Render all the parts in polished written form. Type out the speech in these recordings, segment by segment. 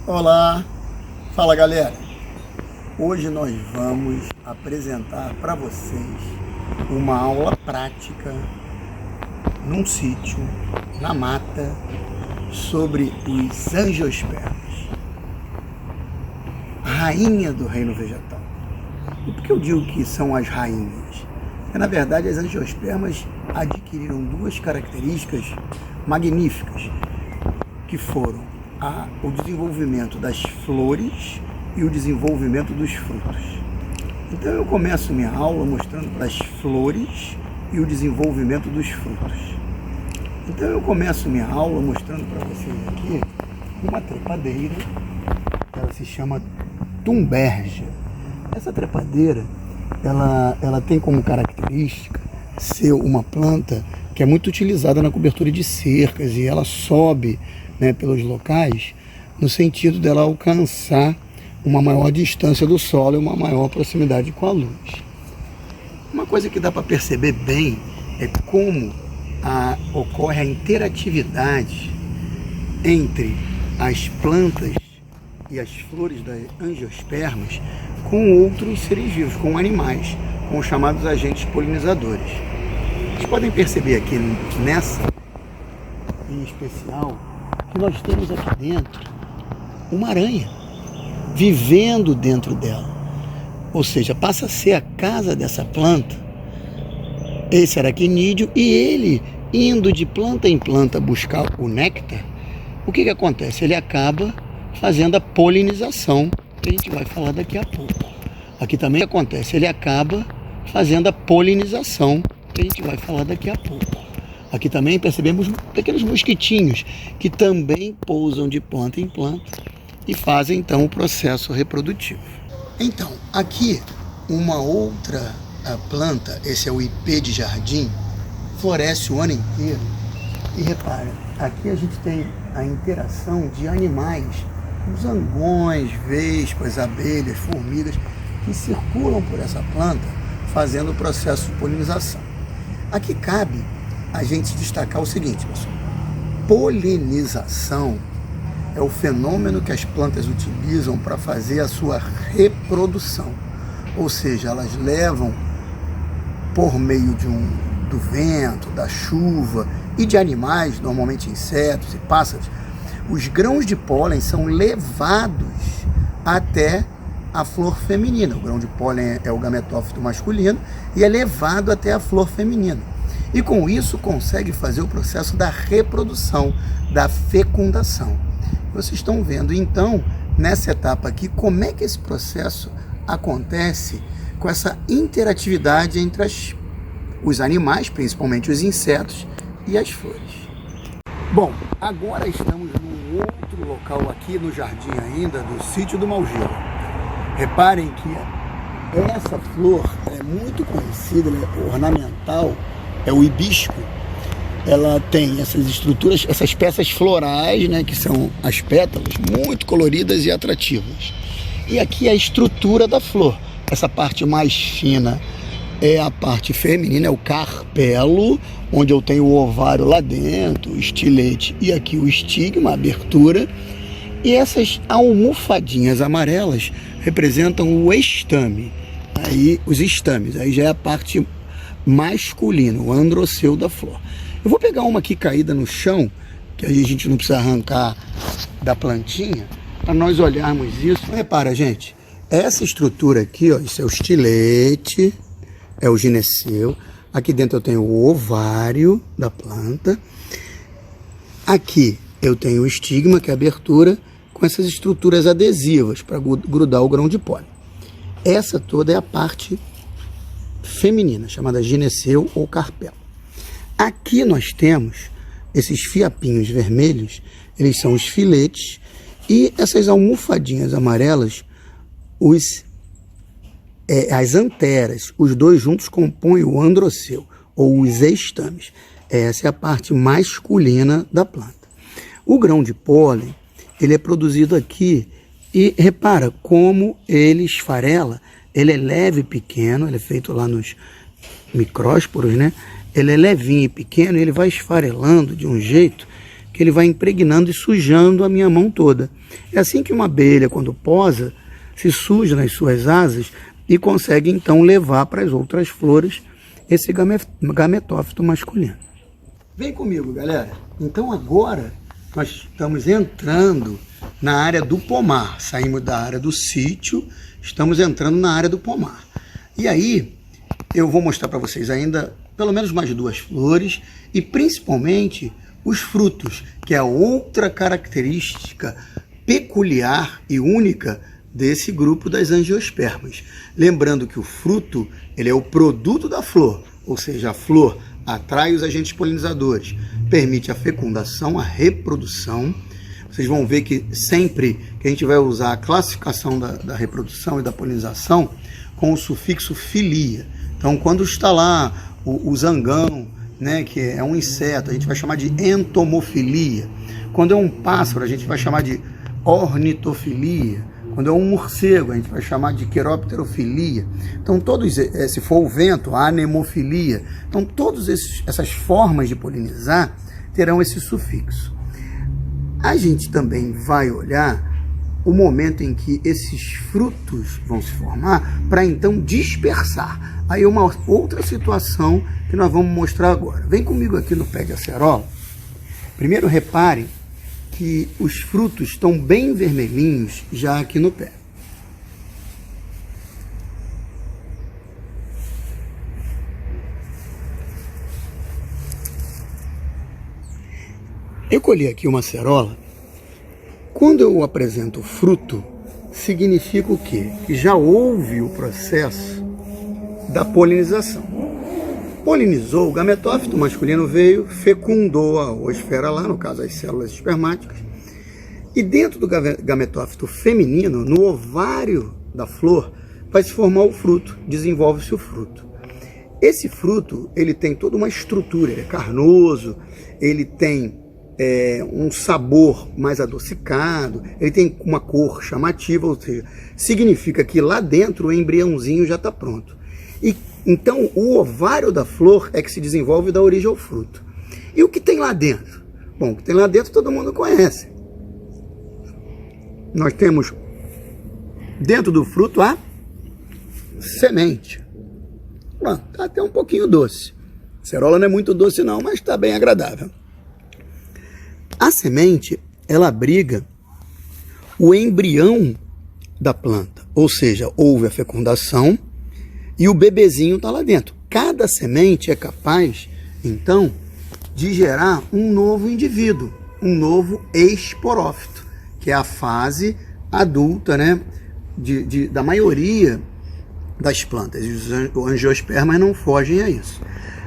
Olá, fala galera, hoje nós vamos apresentar para vocês uma aula prática num sítio, na mata, sobre os angiospermas, a rainha do reino vegetal. E por que eu digo que são as rainhas? Porque na verdade as angiospermas adquiriram duas características magníficas, que foram o desenvolvimento das flores e o desenvolvimento dos frutos. Então eu começo minha aula mostrando para as flores e o desenvolvimento dos frutos. Então eu começo minha aula mostrando para vocês aqui uma trepadeira, que ela se chama Thunbergia. Essa trepadeira, ela tem como característica ser uma planta que é muito utilizada na cobertura de cercas, e ela sobe, pelos locais, no sentido dela alcançar uma maior distância do solo e uma maior proximidade com a luz. Uma coisa que dá para perceber bem é como ocorre a interatividade entre as plantas e as flores das angiospermas com outros seres vivos, com animais, com os chamados agentes polinizadores. Vocês podem perceber aqui nessa, em especial, que nós temos aqui dentro uma aranha vivendo dentro dela, ou seja, passa a ser a casa dessa planta, esse aracnídeo, e ele indo de planta em planta buscar o néctar. O que acontece? Ele acaba fazendo a polinização, que a gente vai falar daqui a pouco. Aqui também acontece, ele acaba fazendo a polinização, que a gente vai falar daqui a pouco. Aqui também percebemos pequenos mosquitinhos que também pousam de planta em planta e fazem então o processo reprodutivo. Então, aqui uma outra planta, esse é o ipê de jardim, floresce o ano inteiro. E repara, aqui a gente tem a interação de animais, os zangões, vespas, abelhas, formigas, que circulam por essa planta fazendo o processo de polinização. Aqui cabe a gente destacar o seguinte, pessoal: polinização é o fenômeno que as plantas utilizam para fazer a sua reprodução, ou seja, elas levam por meio do vento, da chuva e de animais, normalmente insetos e pássaros. Os grãos de pólen são levados até a flor feminina. O grão de pólen é o gametófito masculino e é levado até a flor feminina. E com isso consegue fazer o processo da reprodução, da fecundação. Vocês estão vendo então, nessa etapa aqui, como é que esse processo acontece com essa interatividade entre os animais, principalmente os insetos, e as flores. Bom, agora estamos num outro local aqui no jardim ainda, do sítio do Malgelo. Reparem que essa flor é muito conhecida, ela é ornamental, é o hibisco. Ela tem essas estruturas, essas peças florais, que são as pétalas, muito coloridas e atrativas. E aqui a estrutura da flor. Essa parte mais fina é a parte feminina, é o carpelo, onde eu tenho o ovário lá dentro, o estilete, e aqui o estigma, a abertura. E essas almofadinhas amarelas representam o estame. Aí os estames, aí já é a parte masculina, o androceu da flor. Eu vou pegar uma aqui caída no chão, que aí a gente não precisa arrancar da plantinha, para nós olharmos isso. Repara, gente, essa estrutura aqui, ó, isso é o estilete, é o gineceu. Aqui dentro eu tenho o ovário da planta. Aqui eu tenho o estigma, que é a abertura, com essas estruturas adesivas para grudar o grão de pólen. Essa toda é a parte feminina, chamada gineceu ou carpelo. Aqui nós temos esses fiapinhos vermelhos, eles são os filetes, e essas almofadinhas amarelas, as anteras, os dois juntos compõem o androceu, ou os estames. Essa é a parte masculina da planta. O grão de pólen, ele é produzido aqui, e repara como ele esfarela. Ele é leve e pequeno, ele é feito lá nos micrósporos, Ele é levinho e pequeno, e ele vai esfarelando de um jeito que ele vai impregnando e sujando a minha mão toda. É assim que uma abelha, quando posa, se suja nas suas asas e consegue então levar para as outras flores esse gametófito masculino. Vem comigo, galera. Então agora nós estamos entrando na área do pomar. Saímos da área do sítio, estamos entrando na área do pomar. E aí eu vou mostrar para vocês ainda pelo menos mais 2 flores e principalmente os frutos, que é a outra característica peculiar e única desse grupo das angiospermas. Lembrando que o fruto, ele é o produto da flor, ou seja, a flor atrai os agentes polinizadores, permite a fecundação, a reprodução. Vocês vão ver que sempre que a gente vai usar a classificação da reprodução e da polinização com o sufixo filia. Então, quando está lá o zangão, né, que é um inseto, a gente vai chamar de entomofilia. Quando é um pássaro, a gente vai chamar de ornitofilia. Quando é um morcego, a gente vai chamar de queropterofilia. Então, se for o vento, anemofilia. Então, todas essas formas de polinizar terão esse sufixo. A gente também vai olhar o momento em que esses frutos vão se formar para então dispersar. Aí uma outra situação que nós vamos mostrar agora. Vem comigo aqui no pé de acerola. Primeiro repare que os frutos estão bem vermelhinhos já aqui no pé. Eu colhi aqui uma acerola. Quando eu apresento o fruto, significa o quê? Que já houve o processo da polinização. Polinizou, o gametófito masculino veio, fecundou a oosfera lá, no caso as células espermáticas, e dentro do gametófito feminino, no ovário da flor, vai se formar o fruto, desenvolve-se o fruto. Esse fruto, ele tem toda uma estrutura, ele é carnoso, ele tem um sabor mais adocicado, ele tem uma cor chamativa, ou seja, significa que lá dentro o embriãozinho já está pronto. E então o ovário da flor é que se desenvolve e dá origem ao fruto. E o que tem lá dentro? Bom, o que tem lá dentro todo mundo conhece. Nós temos dentro do fruto a semente. Está até um pouquinho doce. A acerola não é muito doce não, mas está bem agradável. A semente, ela abriga o embrião da planta, ou seja, houve a fecundação e o bebezinho está lá dentro. Cada semente é capaz, então, de gerar um novo indivíduo, um novo esporófito, que é a fase adulta, né, da maioria das plantas. Os angiospermas não fogem a isso.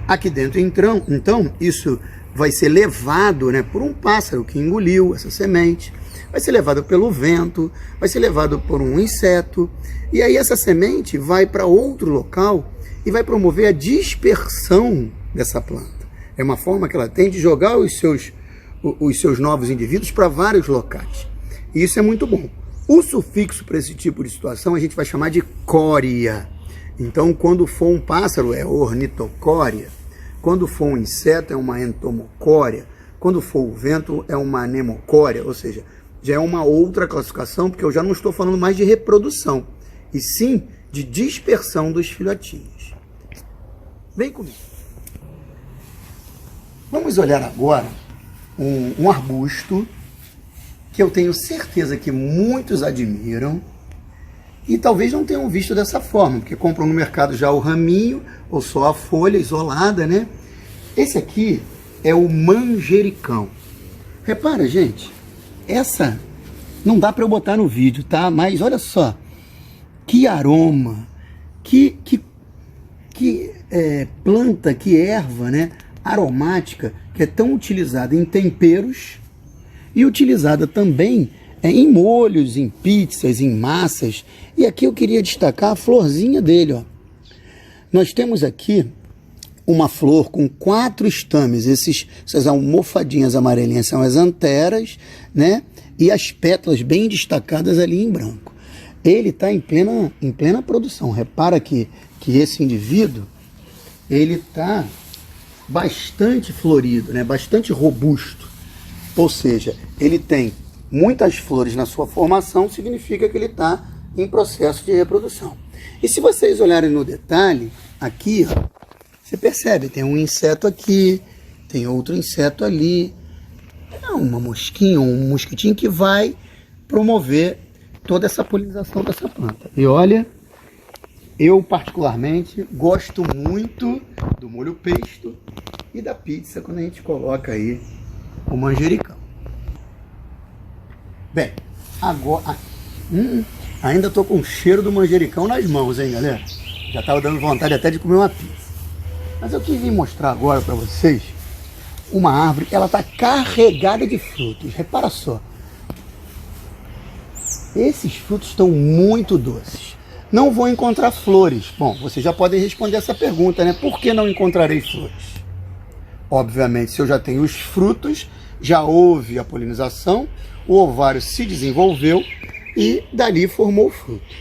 Aqui dentro, então, isso vai ser levado, né, por um pássaro que engoliu essa semente, vai ser levado pelo vento, vai ser levado por um inseto, e aí essa semente vai para outro local e vai promover a dispersão dessa planta. É uma forma que ela tem de jogar os seus novos indivíduos para vários locais. E isso é muito bom. O sufixo para esse tipo de situação a gente vai chamar de cória. Então, quando for um pássaro, é ornitocória. Quando for um inseto, é uma entomocória. Quando for o vento, é uma anemocória. Ou seja, já é uma outra classificação, porque eu já não estou falando mais de reprodução, e sim de dispersão dos filhotinhos. Vem comigo. Vamos olhar agora um arbusto que eu tenho certeza que muitos admiram e talvez não tenham visto dessa forma, porque compram no mercado já o raminho ou só a folha isolada, né? Esse aqui é o manjericão. Repara, gente, essa não dá para eu botar no vídeo, tá? Mas olha só, que aroma, que planta, que erva, né? Aromática, que é tão utilizada em temperos e utilizada também em molhos, em pizzas, em massas. E aqui eu queria destacar a florzinha dele, ó. Nós temos aqui uma flor com 4 estames. Essas almofadinhas amarelinhas são as anteras, né? E as pétalas bem destacadas ali em branco. Ele está em plena produção. Repara que esse indivíduo, ele está bastante florido, né? Bastante robusto. Ou seja, ele tem muitas flores na sua formação, significa que ele está em processo de reprodução. E se vocês olharem no detalhe, aqui, ó, você percebe, tem um inseto aqui, tem outro inseto ali, uma mosquinha, um mosquitinho que vai promover toda essa polinização dessa planta. E olha, eu particularmente gosto muito do molho pesto e da pizza quando a gente coloca aí o manjericão. Bem, agora ainda estou com o cheiro do manjericão nas mãos, hein, galera? Já estava dando vontade até de comer uma pizza. Mas eu queria mostrar agora para vocês uma árvore, ela está carregada de frutos. Repara só. Esses frutos estão muito doces. Não vou encontrar flores. Bom, vocês já podem responder essa pergunta, né? Por que não encontrarei flores? Obviamente, se eu já tenho os frutos, já houve a polinização, o ovário se desenvolveu e dali formou o fruto.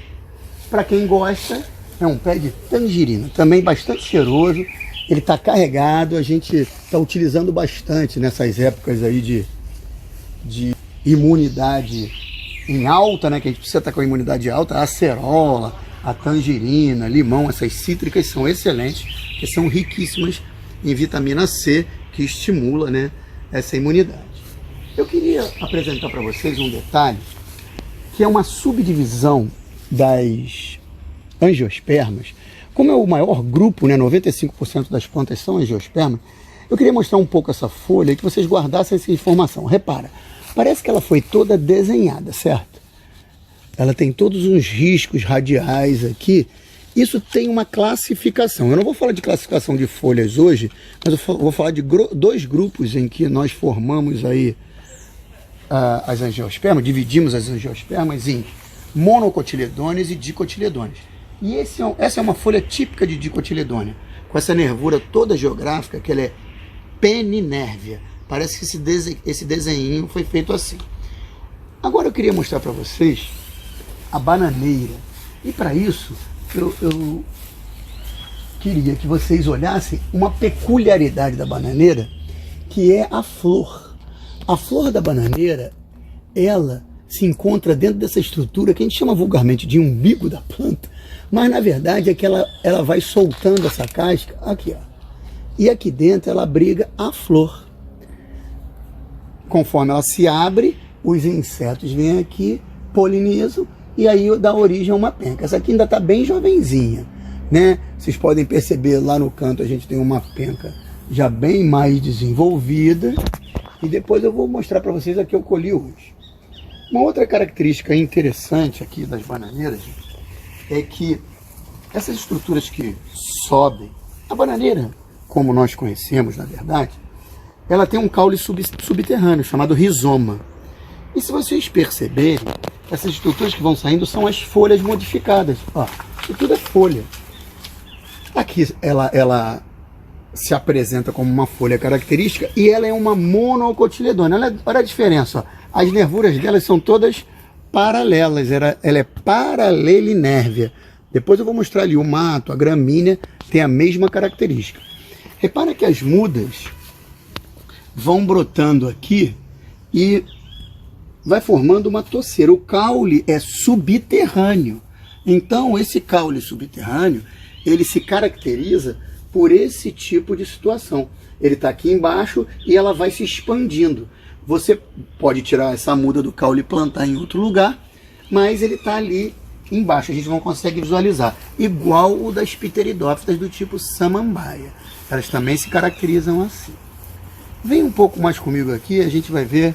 Para quem gosta, é um pé de tangerina, também bastante cheiroso. Ele está carregado, a gente está utilizando bastante nessas épocas aí de imunidade em alta, né? Que a gente precisa estar com a imunidade alta. A acerola, a tangerina, limão, essas cítricas são excelentes, que são riquíssimas em vitamina C, que estimula, né, essa imunidade. Eu queria apresentar para vocês um detalhe, que é uma subdivisão das angiospermas. Como é o maior grupo, né, 95% das plantas são angiospermas, eu queria mostrar um pouco essa folha e que vocês guardassem essa informação. Repara, parece que ela foi toda desenhada, certo? Ela tem todos uns riscos radiais aqui. Isso tem uma classificação. Eu não vou falar de classificação de folhas hoje, mas eu vou falar de dois grupos em que nós formamos aí as angiospermas, dividimos as angiospermas em monocotiledôneas e dicotiledôneas. E essa é uma folha típica de dicotiledônea, com essa nervura toda geográfica, que ela é peninérvia. Parece que esse desenho foi feito assim. Agora eu queria mostrar para vocês a bananeira. E para isso, eu queria que vocês olhassem uma peculiaridade da bananeira, que é a flor. A flor da bananeira, ela se encontra dentro dessa estrutura que a gente chama vulgarmente de umbigo da planta, mas na verdade é que ela vai soltando essa casca aqui, ó. E aqui dentro ela abriga a flor. Conforme ela se abre, os insetos vêm aqui, polinizam e aí dá origem a uma penca. Essa aqui ainda está bem jovenzinha, né? Vocês podem perceber lá no canto a gente tem uma penca já bem mais desenvolvida. E depois eu vou mostrar para vocês a que eu colhi hoje. Uma outra característica interessante aqui das bananeiras é que essas estruturas que sobem, a bananeira, como nós conhecemos na verdade, ela tem um caule subterrâneo chamado rizoma. E se vocês perceberem, essas estruturas que vão saindo são as folhas modificadas. Ó, isso tudo é folha. Aqui ela se apresenta como uma folha característica e ela é uma monocotiledônea. Olha a diferença, ó. As nervuras delas são todas paralelas, ela é paralelinérvia. Depois eu vou mostrar ali o mato, a gramínea tem a mesma característica. Repara que as mudas vão brotando aqui e vai formando uma toceira. O caule é subterrâneo. Então esse caule subterrâneo, ele se caracteriza por esse tipo de situação. Ele está aqui embaixo e ela vai se expandindo. Você pode tirar essa muda do caule e plantar em outro lugar, mas ele está ali embaixo, a gente não consegue visualizar. Igual o das pteridófitas do tipo samambaia. Elas também se caracterizam assim. Vem um pouco mais comigo aqui, a gente vai ver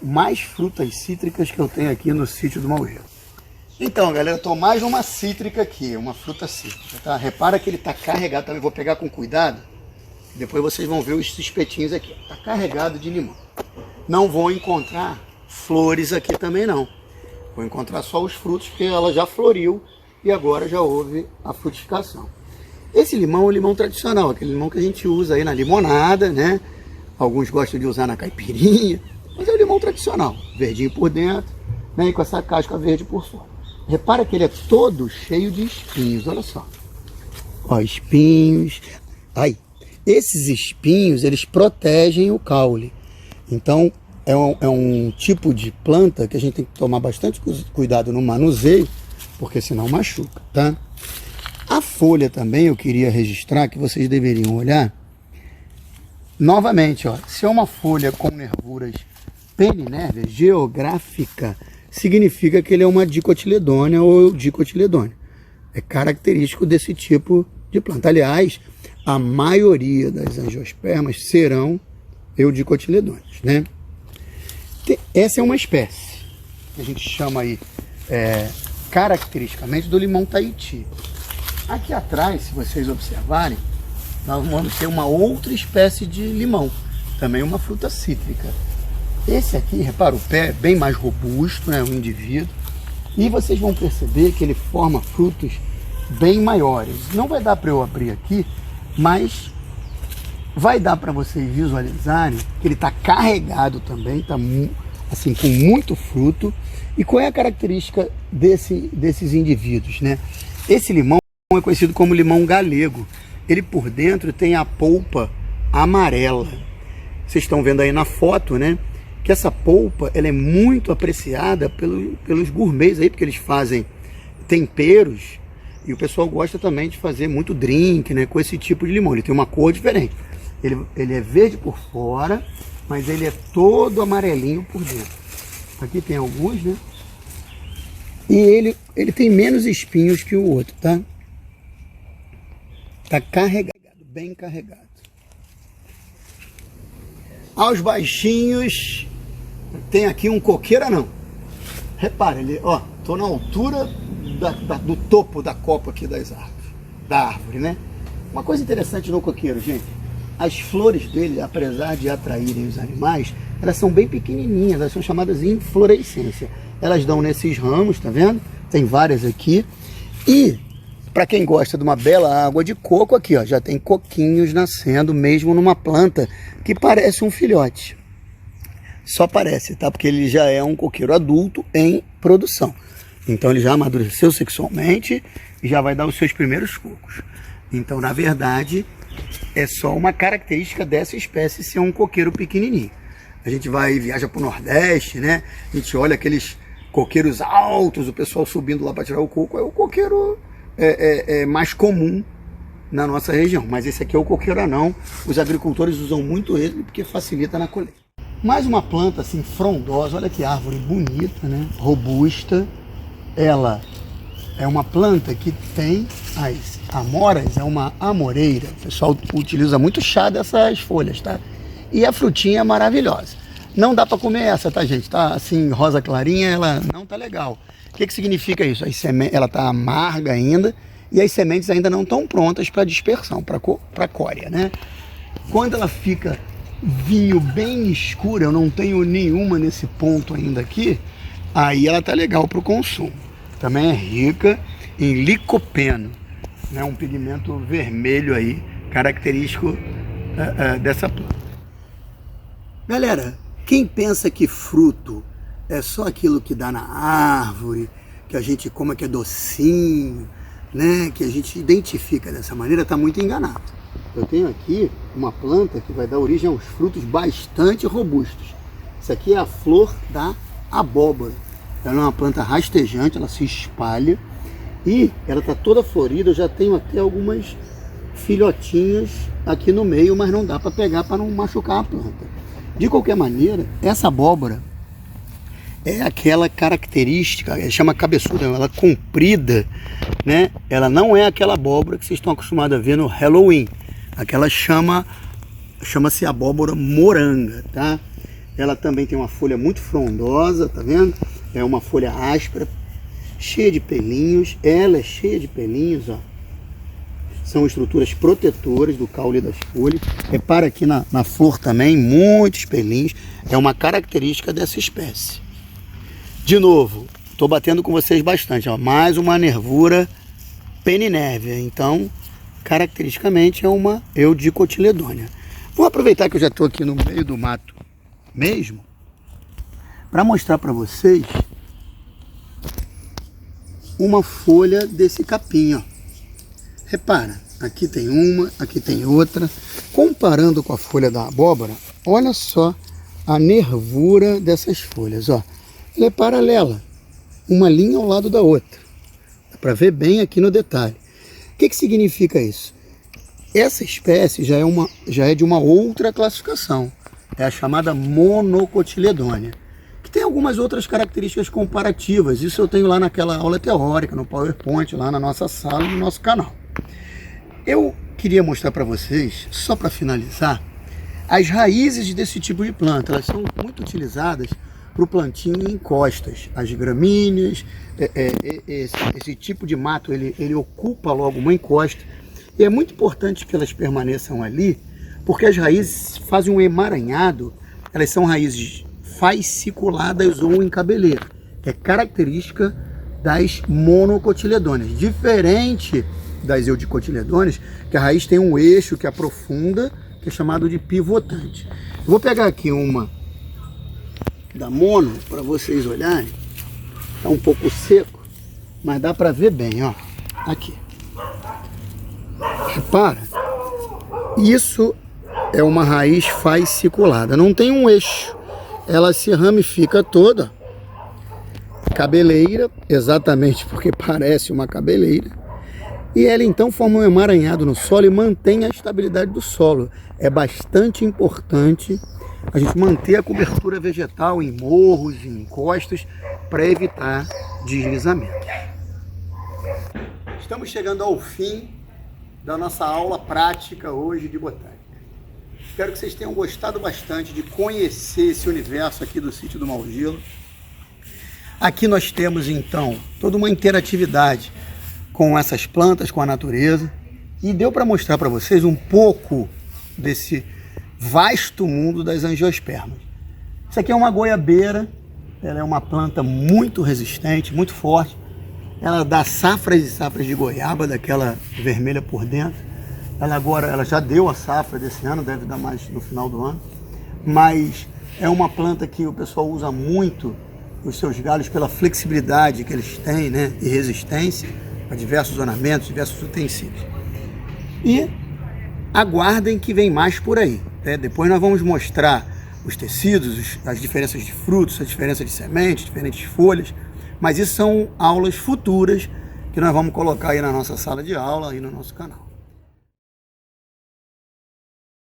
mais frutas cítricas que eu tenho aqui no sítio do Maurício. Então, galera, eu estou mais uma cítrica aqui, uma fruta cítrica, tá? Repara que ele está carregado, também vou pegar com cuidado. Depois vocês vão ver os espetinhos aqui. Está carregado de limão. Não vou encontrar flores aqui também não. Vou encontrar só os frutos, porque ela já floriu e agora já houve a frutificação. Esse limão é o limão tradicional, aquele limão que a gente usa aí na limonada, né? Alguns gostam de usar na caipirinha, mas é o limão tradicional, verdinho por dentro, né? E com essa casca verde por fora. Repara que ele é todo cheio de espinhos, olha só. Ó, espinhos. Ai, esses espinhos, eles protegem o caule. Então, é um tipo de planta que a gente tem que tomar bastante cuidado no manuseio, porque senão machuca, tá? A folha também eu queria registrar que vocês deveriam olhar. Novamente, ó, se é uma folha com nervuras peninérvia geográfica, significa que ele é uma dicotiledônia ou dicotiledônia. É característico desse tipo de planta. Aliás, a maioria das angiospermas serão eudicotiledôneas, né? Essa é uma espécie que a gente chama aí caracteristicamente do limão Tahiti. Aqui atrás, se vocês observarem, nós vamos ter uma outra espécie de limão, também uma fruta cítrica. Esse aqui, repara, o pé é bem mais robusto, né, o indivíduo, e vocês vão perceber que ele forma frutos bem maiores. Não vai dar para eu abrir aqui, mas vai dar para vocês visualizarem que ele está carregado também, está assim, com muito fruto. E qual é a característica desses indivíduos, né? Esse limão é conhecido como limão galego. Ele por dentro tem a polpa amarela. Vocês estão vendo aí na foto, né? Que essa polpa ela é muito apreciada pelos gourmets aí, porque eles fazem temperos e o pessoal gosta também de fazer muito drink, né, com esse tipo de limão. Ele tem uma cor diferente. Ele é verde por fora, mas ele é todo amarelinho por dentro. Aqui tem alguns, né? E ele tem menos espinhos que o outro, tá? Tá carregado, bem carregado. Aos baixinhos, tem aqui um coqueiro anão. Repara, ele, ó, tô na altura do topo da copa aqui da árvore, né? Uma coisa interessante no coqueiro, gente, as flores dele, apesar de atraírem os animais, elas são bem pequenininhas, elas são chamadas de inflorescência. Elas dão nesses ramos, tá vendo? Tem várias aqui. E, para quem gosta de uma bela água de coco, aqui, ó, já tem coquinhos nascendo, mesmo numa planta que parece um filhote. Só parece, tá? Porque ele já é um coqueiro adulto em produção. Então ele já amadureceu sexualmente e já vai dar os seus primeiros cocos. Então, na verdade, é só uma característica dessa espécie ser um coqueiro pequenininho. A gente viaja para o Nordeste, né? A gente olha aqueles coqueiros altos, o pessoal subindo lá para tirar o coco. É o coqueiro mais comum na nossa região. Mas esse aqui é o coqueiro anão. Os agricultores usam muito ele porque facilita na colheita. Mais uma planta assim frondosa. Olha que árvore bonita, né? Robusta. Ela é uma planta que tem as amoras, é uma amoreira. O pessoal utiliza muito chá dessas folhas, tá? E a frutinha é maravilhosa. Não dá para comer essa, tá, gente? Tá assim, rosa clarinha, ela não tá legal. O que significa isso? Ela tá amarga ainda e as sementes ainda não estão prontas para dispersão, para cória, né? Quando ela fica vinho bem escura, eu não tenho nenhuma nesse ponto ainda aqui, aí ela tá legal para o consumo. Também é rica em licopeno, né? Um pigmento vermelho aí, característico dessa planta. Galera, quem pensa que fruto é só aquilo que dá na árvore, que a gente come, que é docinho, né? Que a gente identifica dessa maneira, está muito enganado. Eu tenho aqui uma planta que vai dar origem aos frutos bastante robustos. Isso aqui é a flor da abóbora. Ela é uma planta rastejante, ela se espalha e ela está toda florida. Eu já tenho até algumas filhotinhas aqui no meio, mas não dá para pegar para não machucar a planta. De qualquer maneira, essa abóbora é aquela característica, chama cabeçuda, ela é comprida, né? Ela não é aquela abóbora que vocês estão acostumados a ver no Halloween. Aquela chama-se abóbora moranga, tá? Ela também tem uma folha muito frondosa, tá vendo? É uma folha áspera, cheia de pelinhos. Ela é cheia de pelinhos, ó. São estruturas protetoras do caule das folhas. Repara aqui na flor também, muitos pelinhos. É uma característica dessa espécie. De novo, estou batendo com vocês bastante, ó. Mais uma nervura peninérvia. Então, caracteristicamente é uma eudicotiledônia. Vou aproveitar que eu já estou aqui no meio do mato mesmo, para mostrar para vocês uma folha desse capim, ó. Repara, aqui tem uma, aqui tem outra. Comparando com a folha da abóbora, olha só a nervura dessas folhas, ó. Ela é paralela, uma linha ao lado da outra. Dá para ver bem aqui no detalhe. O que significa isso? Essa espécie já é de uma outra classificação. É a chamada monocotiledônea, que tem algumas outras características comparativas. Isso eu tenho lá naquela aula teórica, no PowerPoint, lá na nossa sala, no nosso canal. Eu queria mostrar para vocês, só para finalizar, as raízes desse tipo de planta. Elas são muito utilizadas para o plantio em encostas. As gramíneas, esse tipo de mato, ele ocupa logo uma encosta. E é muito importante que elas permaneçam ali, porque as raízes fazem um emaranhado. Elas são raízes fasciculadas ou em cabeleira, que é característica das monocotiledôneas. Diferente das eudicotiledôneas, que a raiz tem um eixo que aprofunda, que é chamado de pivotante. Eu vou pegar aqui uma da mono para vocês olharem. Está um pouco seco, mas dá para ver bem, ó. Aqui. Repara, isso é uma raiz fasciculada, não tem um eixo, ela se ramifica toda, cabeleira, exatamente porque parece uma cabeleira, e ela então forma um emaranhado no solo e mantém a estabilidade do solo. É bastante importante a gente manter a cobertura vegetal em morros, em encostas, para evitar deslizamentos. Estamos chegando ao fim da nossa aula prática hoje de botânica. Espero que vocês tenham gostado bastante de conhecer esse universo aqui do sítio do Maugilo. Aqui nós temos então toda uma interatividade com essas plantas, com a natureza, e deu para mostrar para vocês um pouco desse vasto mundo das angiospermas. Isso aqui é uma goiabeira, ela é uma planta muito resistente, muito forte. Ela dá safras e safras de goiaba, daquela vermelha por dentro. Ela já deu a safra desse ano, deve dar mais no final do ano. Mas é uma planta que o pessoal usa muito, os seus galhos, pela flexibilidade que eles têm, né, e resistência a diversos ornamentos, diversos utensílios. E aguardem que vem mais por aí, né? Depois nós vamos mostrar os tecidos, as diferenças de frutos, a diferença de sementes, diferentes folhas. Mas isso são aulas futuras que nós vamos colocar aí na nossa sala de aula, aí no nosso canal.